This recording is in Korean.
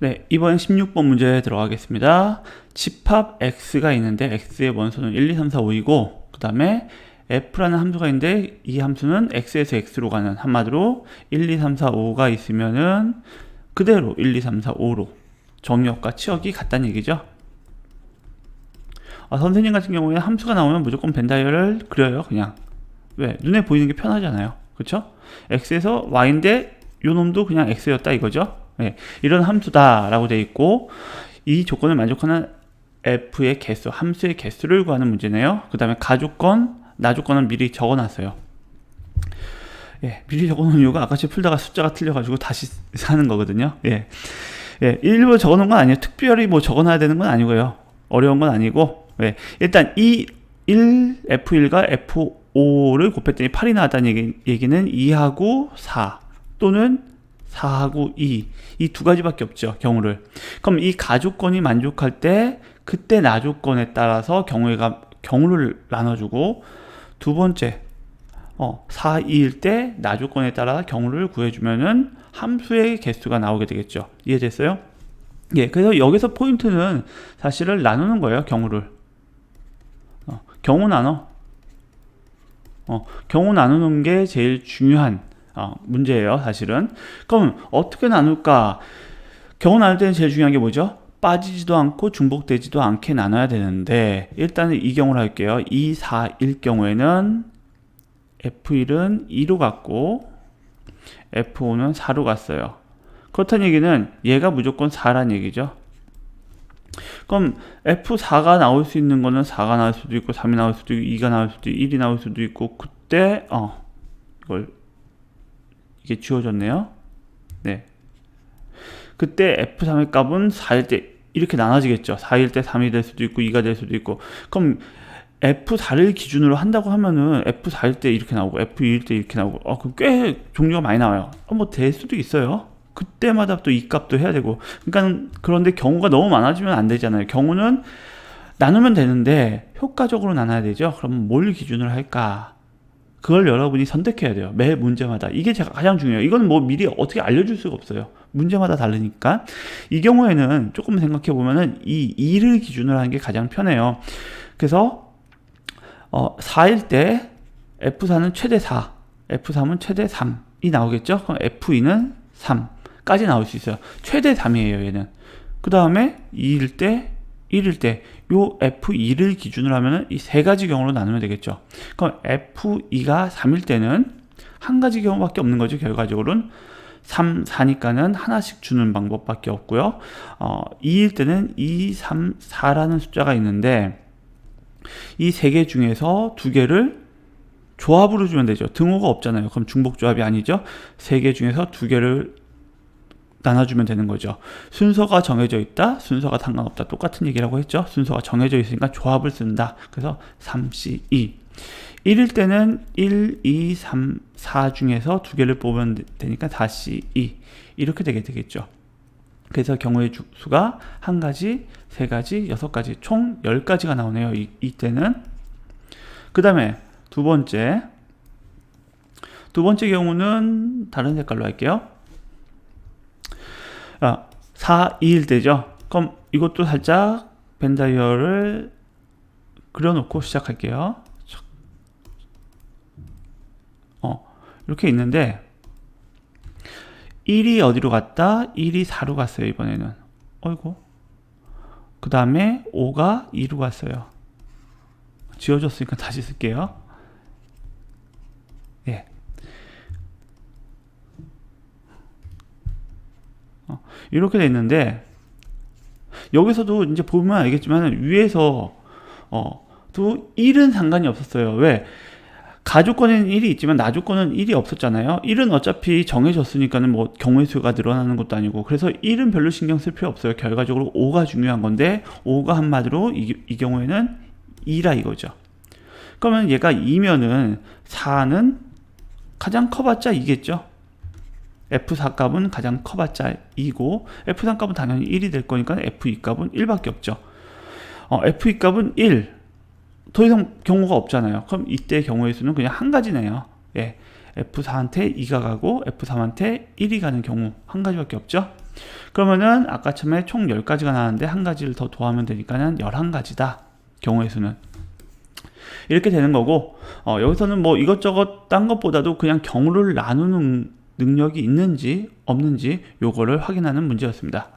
네, 이번 16번 문제에 들어가겠습니다. 집합 x가 있는데 x의 원소는 1, 2, 3, 4, 5이고 그 다음에 f라는 함수가 있는데 이 함수는 x에서 x로 가는, 한마디로 1, 2, 3, 4, 5가 있으면은 그대로 1, 2, 3, 4, 5로 정역과 치역이 같다는 얘기죠. 선생님 같은 경우에 함수가 나오면 무조건 벤 다이어를 그려요. 그냥 왜? 눈에 보이는 게 편하잖아요. 그쵸? x에서 y인데 요 놈도 그냥 x였다 이거죠. 네, 이런 함수다 라고 되어 있고, 이 조건을 만족하는 f의 개수, 함수의 개수를 구하는 문제네요. 그 다음에 가조건, 나조건은 미리 적어놨어요. 예, 미리 적어놓은 이유가 아까 풀다가 숫자가 틀려가지고 다시 하는 거거든요. 예, 일부러 적어놓은 건 아니에요. 특별히 뭐 적어놔야 되는 건 아니고요. 어려운 건 아니고, 일단 이 1F1과 F5를 곱했더니 8이 나왔다는 얘기는 2하고 4 또는 4하고 2, 이 두 가지밖에 없죠, 경우를. 그럼 이 가조건이 만족할 때 그때 나조건에 따라서 경우를 나눠주고, 두 번째 4, 2일 때 나조건에 따라 경우를 구해주면은 함수의 개수가 나오게 되겠죠. 이해됐어요? 예, 그래서 여기서 포인트는 사실을 나누는 거예요, 경우를. 경우 나누는 게 제일 중요한 문제예요, 사실은. 그럼 어떻게 나눌까? 경우 나눌 때는 제일 중요한 게 뭐죠? 빠지지도 않고 중복되지도 않게 나눠야 되는데, 일단은 이 경우를 할게요. 2, 4, 1 경우에는 F1은 2로 갔고 F5는 4로 갔어요. 그렇다는 얘기는 얘가 무조건 4란 얘기죠. 그럼 F4가 나올 수 있는 거는 4가 나올 수도 있고 3이 나올 수도 있고 2가 나올 수도 있고 1이 나올 수도 있고, 그때 이게 지워졌네요. 네. 그때 F3의 값은 4일 때 이렇게 나눠지겠죠. 4일 때 3이 될 수도 있고 2가 될 수도 있고. 그럼 F4를 기준으로 한다고 하면은 F4일 때 이렇게 나오고 F2일 때 이렇게 나오고, 그럼 꽤 종류가 많이 나와요. 뭐 될 수도 있어요. 그때마다 또 이 값도 해야 되고. 그러니까 그런데 경우가 너무 많아지면 안 되잖아요. 경우는 나누면 되는데 효과적으로 나눠야 되죠. 그럼 뭘 기준으로 할까? 그걸 여러분이 선택해야 돼요. 매 문제마다. 이게 제가 가장 중요해요. 이건 뭐 미리 어떻게 알려줄 수가 없어요. 문제마다 다르니까. 이 경우에는 조금 생각해 보면은 이 2를 기준으로 하는 게 가장 편해요. 그래서 4일 때 F4는 최대 4, F3은 최대 3이 나오겠죠. 그럼 F2는 3까지 나올 수 있어요. 최대 3이에요, 얘는. 그 다음에 2일 때, 1일 때, 요 F2를 기준으로 하면은 이 세 가지 경우로 나누면 되겠죠. 그럼 F2가 3일 때는 한 가지 경우밖에 없는 거죠, 결과적으로는. 3, 4니까는 하나씩 주는 방법밖에 없고요. 2일 때는 2, 3, 4라는 숫자가 있는데, 이 세 개 중에서 두 개를 조합으로 주면 되죠. 등호가 없잖아요. 그럼 중복조합이 아니죠. 세 개 중에서 두 개를 나눠주면 되는 거죠. 순서가 정해져 있다, 순서가 상관없다, 똑같은 얘기라고 했죠. 순서가 정해져 있으니까 조합을 쓴다. 그래서 3C, 2. 1일 때는 1, 2, 3, 4 중에서 두 개를 뽑으면 되니까 4C, 2. 이렇게 되겠죠. 그래서 경우의 수가 한 가지, 세 가지, 6가지, 총 10가지가 나오네요. 이때는. 그 다음에 두 번째 경우는 다른 색깔로 할게요. 4, 2일 때죠. 그럼 이것도 살짝 벤 다이어를 그려놓고 시작할게요. 이렇게 있는데 1이 어디로 갔다? 1이 4로 갔어요, 이번에는. 어이구. 그 다음에 5가 2로 갔어요. 지워졌으니까 다시 쓸게요. 예. 이렇게 돼 있는데, 여기서도 이제 보면 알겠지만 위에서 또 1은 상관이 없었어요. 왜? 가조건에는 1이 있지만 나조건은 1이 없었잖아요. 1은 어차피 정해졌으니까는 뭐 경우의 수가 늘어나는 것도 아니고, 그래서 1은 별로 신경 쓸 필요 없어요. 결과적으로 5가 중요한 건데, 5가 한마디로 이 경우에는 2라 이거죠. 그러면 얘가 2면은 4는 가장 커봤자 2겠죠. F4 값은 가장 커봤자 2고, F3 값은 당연히 1이 될 거니까 F2 값은 1밖에 없죠. F2 값은 1. 더 이상 경우가 없잖아요. 그럼 이때 경우의 수는 그냥 한 가지네요. 예, F4한테 2가 가고 F3한테 1이 가는 경우 한 가지밖에 없죠. 그러면은 아까 처음에 총 10가지가 나왔는데 한 가지를 더 더하면 되니까는 11가지다. 경우의 수는. 이렇게 되는 거고, 여기서는 뭐 이것저것 딴 것보다도 그냥 경우를 나누는 능력이 있는지 없는지 요거를 확인하는 문제였습니다.